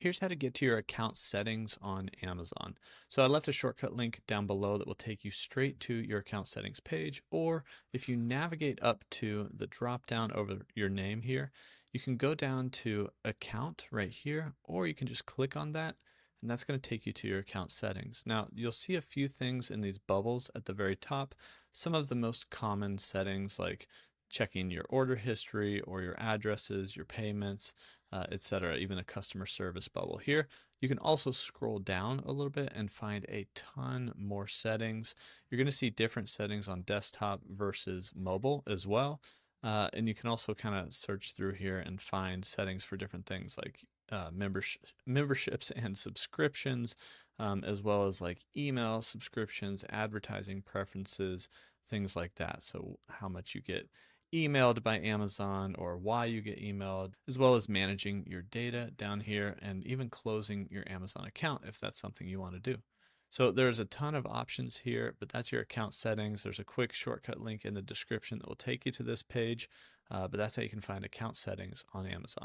Here's how to get to your account settings on Amazon. So I left a shortcut link down below that will take you straight to your account settings page, or if you navigate up to the drop down over your name here, you can go down to account right here, or you can just click on that and that's going to take you to your account settings. Now you'll see a few things in these bubbles at the very top. Some of the most common settings like checking your order history or your addresses, your payments, etc. Even a customer service bubble here. You can also scroll down a little bit and find a ton more settings. You're going to see different settings on desktop versus mobile as well. And you can also kind of search through here and find settings for different things like memberships and subscriptions, as well as like email subscriptions, advertising preferences, things like that. So how much you get emailed by Amazon or why you get emailed, as well as managing your data down here and even closing your Amazon account if that's something you want to do. So there's a ton of options here, but that's your account settings. There's a quick shortcut link in the description that will take you to this page, but that's how you can find account settings on Amazon.